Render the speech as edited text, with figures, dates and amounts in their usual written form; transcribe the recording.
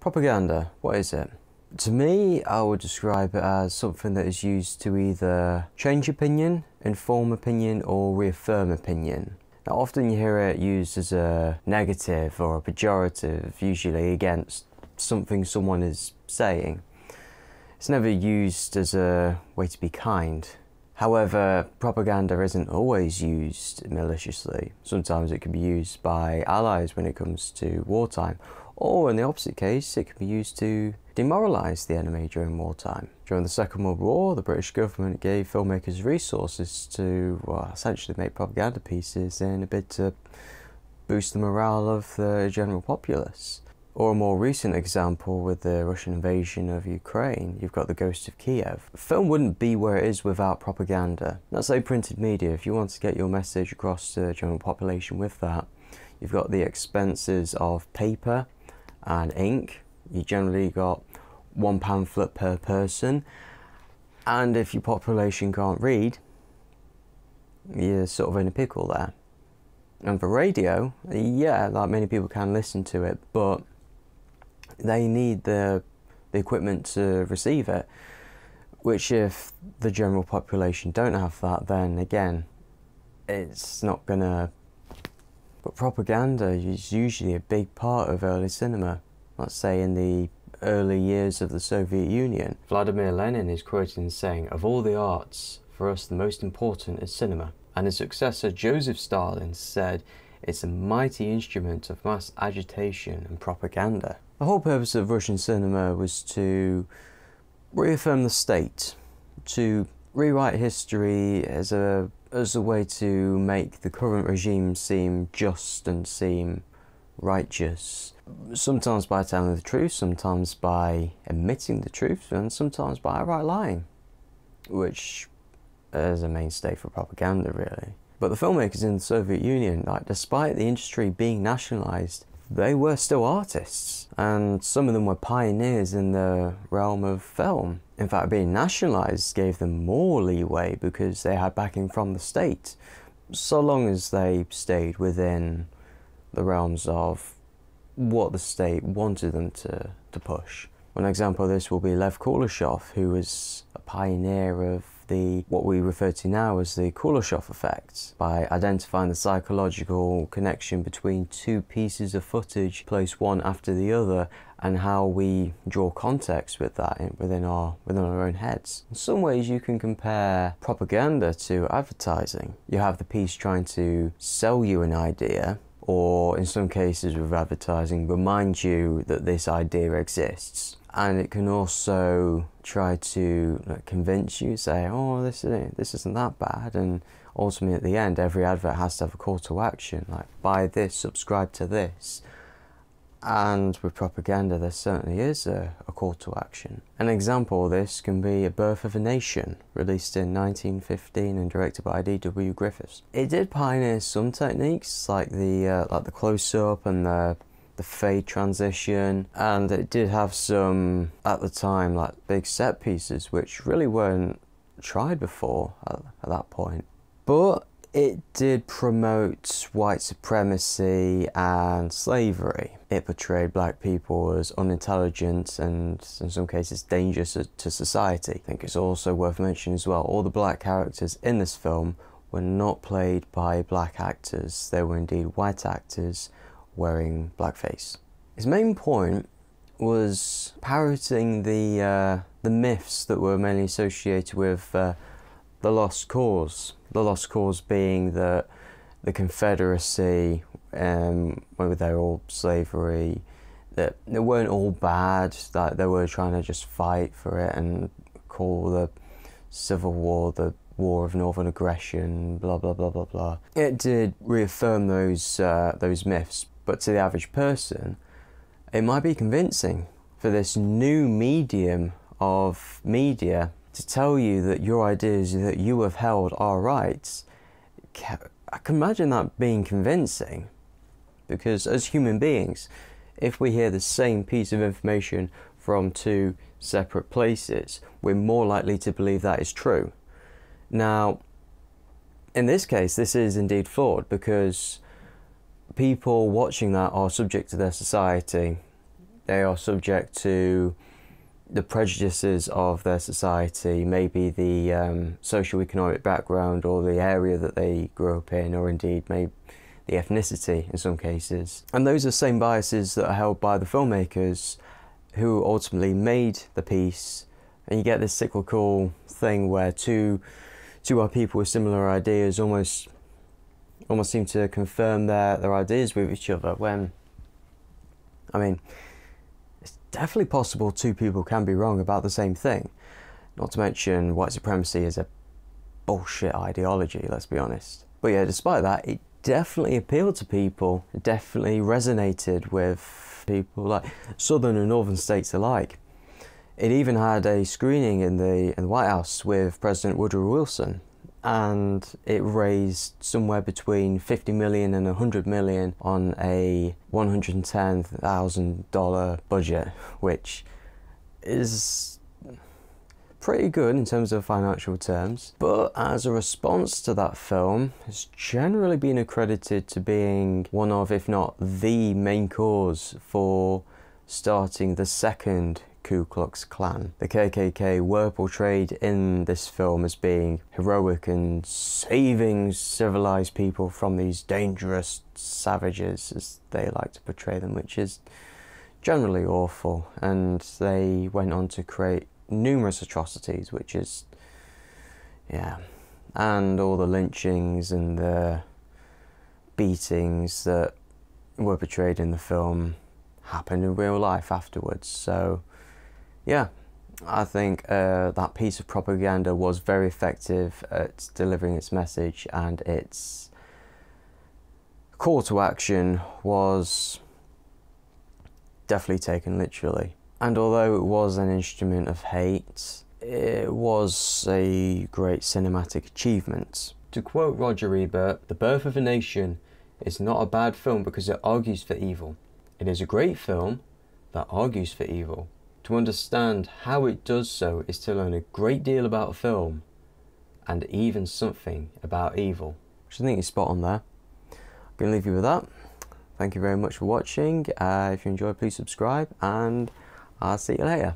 Propaganda, what is it? To me, I would describe it as something that is used to either change opinion, inform opinion, or reaffirm opinion. Now, often you hear it used as a negative or a pejorative, usually against something someone is saying. It's never used as a way to be kind. However, propaganda isn't always used maliciously. Sometimes it can be used by allies when it comes to wartime, or in the opposite case, it can be used to demoralise the enemy during wartime. During the Second World War, the British government gave filmmakers resources to, well, essentially make propaganda pieces in a bid to boost the morale of the general populace. Or a more recent example with the Russian invasion of Ukraine, you've got The Ghost of Kiev. Film wouldn't be where it is without propaganda. That's like printed media. If you want to get your message across to the general population with that, you've got the expenses of paper and ink. You generally got one pamphlet per person, and if your population can't read, you're sort of in a pickle there. And for radio, yeah, like many people can listen to it, but they need the equipment to receive it, which if the general population don't have that, then again, it's not gonna... But propaganda is usually a big part of early cinema. Let's say in the early years of the Soviet Union. Vladimir Lenin is quoted as saying, "Of all the arts, for us the most important is cinema." And his successor Joseph Stalin said, "It's a mighty instrument of mass agitation and propaganda." The whole purpose of Russian cinema was to reaffirm the state, to rewrite history as a way to make the current regime seem just and seem righteous. Sometimes by telling the truth, sometimes by admitting the truth, and sometimes by outright lying, which is a mainstay for propaganda, really. But the filmmakers in the Soviet Union, like, despite the industry being nationalised, they were still artists, and some of them were pioneers in the realm of film. In fact, being nationalised gave them more leeway because they had backing from the state, so long as they stayed within the realms of what the state wanted them to push. One example of this will be Lev Kuleshov, who was a pioneer of what we refer to now as the Kuleshov effect, by identifying the psychological connection between two pieces of footage placed one after the other, and how we draw context with that within our own heads. In some ways you can compare propaganda to advertising. You have the piece trying to sell you an idea, or in some cases with advertising, remind you that this idea exists. And it can also try to convince you, say, oh, this isn't that bad, and ultimately at the end every advert has to have a call to action, like buy this, subscribe to this. And with propaganda there certainly is a call to action. An example of this can be A Birth of a Nation, released in 1915 and directed by D.W. Griffiths. It did pioneer some techniques like the close-up and the fade transition, and it did have some, at the time, like big set pieces which really weren't tried before at that point. But it did promote white supremacy and slavery. It portrayed black people as unintelligent and in some cases dangerous to society. I think it's also worth mentioning as well, all the black characters in this film were not played by black actors. They were indeed white actors wearing blackface. His main point was parroting the myths that were mainly associated with the Lost Cause. The Lost Cause being that the Confederacy, with their all slavery, that they weren't all bad, that they were trying to just fight for it and call the Civil War the War of Northern Aggression, blah blah blah blah blah. It did reaffirm those myths, but to the average person, it might be convincing for this new medium of media to tell you that your ideas that you have held are right. I can imagine that being convincing, because as human beings, if we hear the same piece of information from two separate places, we're more likely to believe that is true. Now, in this case, this is indeed flawed, because people watching that are subject to their society. they are subject to the prejudices of their society, maybe the socio-economic background or the area that they grew up in, or indeed maybe the ethnicity in some cases. And those are the same biases that are held by the filmmakers who ultimately made the piece, and you get this cyclical thing where two people with similar ideas almost seem to confirm their ideas with each other, when, I mean, it's definitely possible two people can be wrong about the same thing. Not to mention white supremacy is a bullshit ideology, let's be honest. But yeah, despite that, it definitely appealed to people. It definitely resonated with people, like southern and northern states alike. It even had a screening in the White House with President Woodrow Wilson, and it raised somewhere between 50 million and 100 million on a $110,000 budget, which is pretty good in terms of financial terms. But as a response to that film, it's generally been accredited to being one of, if not the main cause for starting the second Ku Klux Klan. The KKK were portrayed in this film as being heroic and saving civilized people from these dangerous savages, as they like to portray them, which is generally awful. And they went on to create numerous atrocities, which is, yeah, and all the lynchings and the beatings that were portrayed in the film happened in real life afterwards. So yeah, I think that piece of propaganda was very effective at delivering its message, and its call to action was definitely taken literally. And although it was an instrument of hate, it was a great cinematic achievement. To quote Roger Ebert, "The Birth of a Nation is not a bad film because it argues for evil. It is a great film that argues for evil. To understand how it does so is to learn a great deal about film, and even something about evil." Which I think is spot on there. I'm going to leave you with that. Thank you very much for watching. If you enjoyed, please subscribe, and I'll see you later.